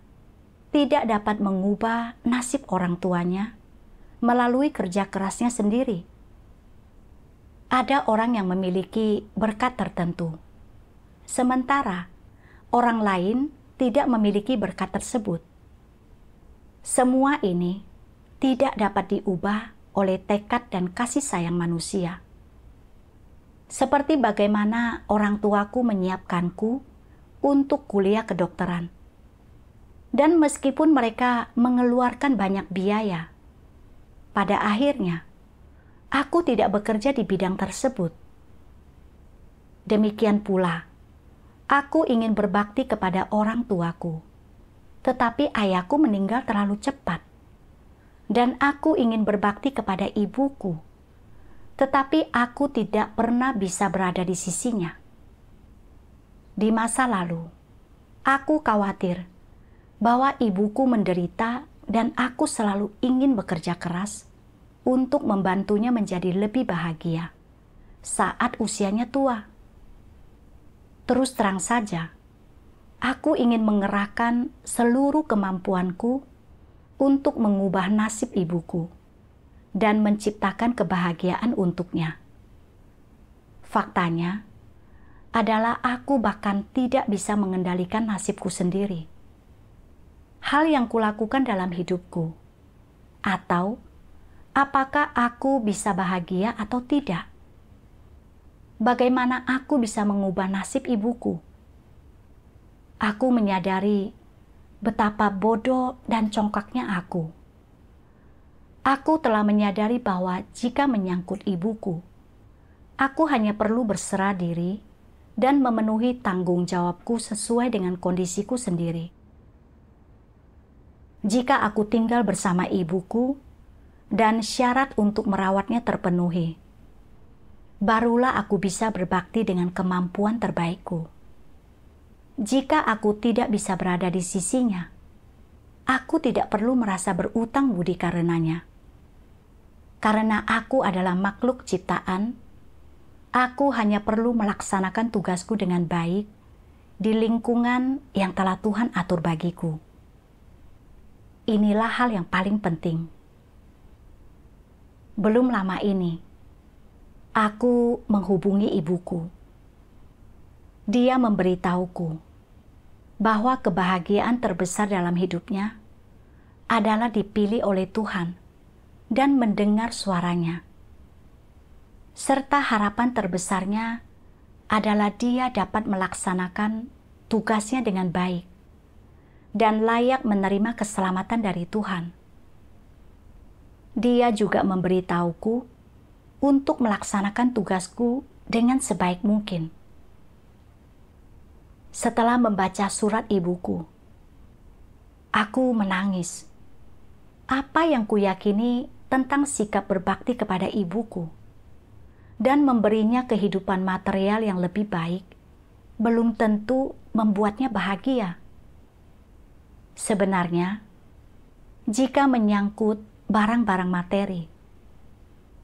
A: tidak dapat mengubah nasib orang tuanya melalui kerja kerasnya sendiri. Ada orang yang memiliki berkat tertentu, sementara orang lain tidak memiliki berkat tersebut. Semua ini tidak dapat diubah oleh tekad dan kasih sayang manusia. Seperti bagaimana orang tuaku menyiapkanku untuk kuliah kedokteran. Dan meskipun mereka mengeluarkan banyak biaya, pada akhirnya aku tidak bekerja di bidang tersebut. Demikian pula, aku ingin berbakti kepada orang tuaku, tetapi ayahku meninggal terlalu cepat. Dan aku ingin berbakti kepada ibuku, tetapi aku tidak pernah bisa berada di sisinya. Di masa lalu, aku khawatir bahwa ibuku menderita dan aku selalu ingin bekerja keras untuk membantunya menjadi lebih bahagia saat usianya tua. Terus terang saja, aku ingin mengerahkan seluruh kemampuanku untuk mengubah nasib ibuku dan menciptakan kebahagiaan untuknya. Faktanya adalah aku bahkan tidak bisa mengendalikan nasibku sendiri. Hal yang kulakukan dalam hidupku, atau apakah aku bisa bahagia atau tidak? Bagaimana aku bisa mengubah nasib ibuku? Aku menyadari betapa bodoh dan congkaknya aku. Aku telah menyadari bahwa jika menyangkut ibuku, aku hanya perlu berserah diri dan memenuhi tanggung jawabku sesuai dengan kondisiku sendiri. Jika aku tinggal bersama ibuku dan syarat untuk merawatnya terpenuhi, barulah aku bisa berbakti dengan kemampuan terbaikku. Jika aku tidak bisa berada di sisinya, aku tidak perlu merasa berutang budi karenanya. Karena aku adalah makhluk ciptaan, aku hanya perlu melaksanakan tugasku dengan baik di lingkungan yang telah Tuhan atur bagiku. Inilah hal yang paling penting. Belum lama ini, aku menghubungi ibuku. Dia memberitahuku bahwa kebahagiaan terbesar dalam hidupnya adalah dipilih oleh Tuhan dan mendengar suaranya. Serta harapan terbesarnya adalah dia dapat melaksanakan tugasnya dengan baik dan layak menerima keselamatan dari Tuhan. Dia juga memberitahuku untuk melaksanakan tugasku dengan sebaik mungkin. Setelah membaca surat ibuku, aku menangis. Apa yang kuyakini tentang sikap berbakti kepada ibuku dan memberinya kehidupan material yang lebih baik belum tentu membuatnya bahagia. Sebenarnya, jika menyangkut barang-barang materi,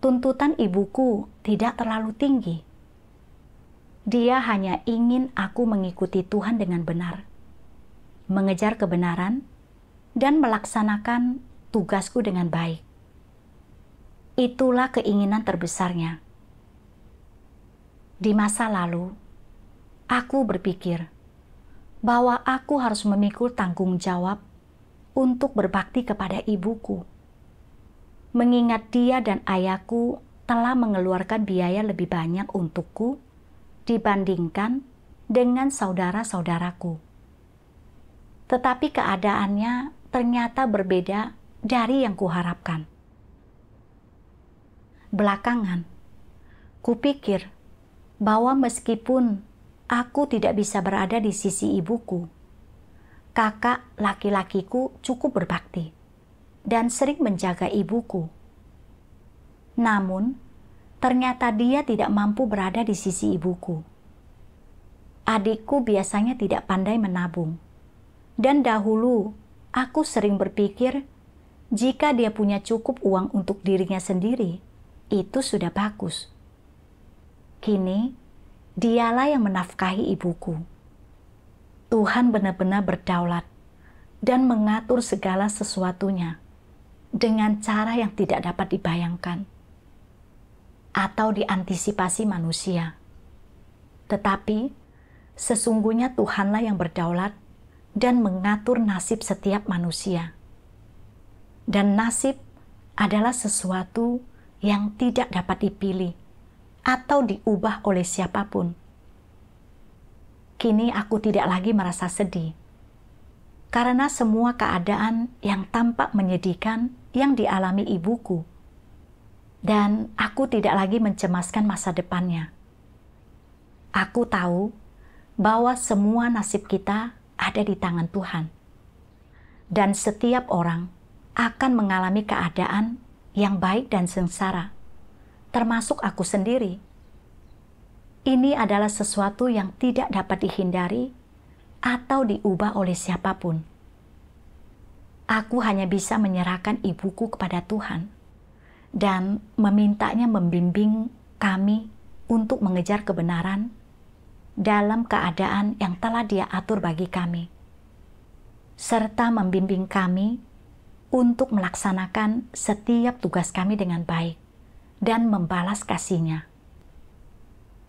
A: tuntutan ibuku tidak terlalu tinggi. Dia hanya ingin aku mengikuti Tuhan dengan benar, mengejar kebenaran, dan melaksanakan tugasku dengan baik. Itulah keinginan terbesarnya. Di masa lalu, aku berpikir bahwa aku harus memikul tanggung jawab untuk berbakti kepada ibuku, mengingat dia dan ayahku telah mengeluarkan biaya lebih banyak untukku dibandingkan dengan saudara-saudaraku. tetapi keadaannya ternyata berbeda dari yang kuharapkan. Belakangan, kupikir bahwa meskipun aku tidak bisa berada di sisi ibuku, kakak laki-lakiku cukup berbakti dan sering menjaga ibuku. Namun, ternyata dia tidak mampu berada di sisi ibuku. Adikku biasanya tidak pandai menabung, dan dahulu aku sering berpikir jika dia punya cukup uang untuk dirinya sendiri, itu sudah bagus. Kini, dialah yang menafkahi ibuku. Tuhan benar-benar berdaulat dan mengatur segala sesuatunya dengan cara yang tidak dapat dibayangkan atau diantisipasi manusia. Tetapi, sesungguhnya Tuhanlah yang berdaulat dan mengatur nasib setiap manusia. Dan nasib adalah sesuatu yang tidak dapat dipilih atau diubah oleh siapapun. Kini aku tidak lagi merasa sedih, karena semua keadaan yang tampak menyedihkan yang dialami ibuku, dan aku tidak lagi mencemaskan masa depannya. Aku tahu bahwa semua nasib kita ada di tangan Tuhan, dan setiap orang akan mengalami keadaan yang baik dan sengsara, termasuk aku sendiri. Ini adalah sesuatu yang tidak dapat dihindari atau diubah oleh siapapun. Aku hanya bisa menyerahkan ibuku kepada Tuhan dan memintanya membimbing kami untuk mengejar kebenaran dalam keadaan yang telah Dia atur bagi kami, serta membimbing kami untuk melaksanakan setiap tugas kami dengan baik dan membalas kasih-Nya.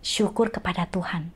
A: Syukur kepada Tuhan.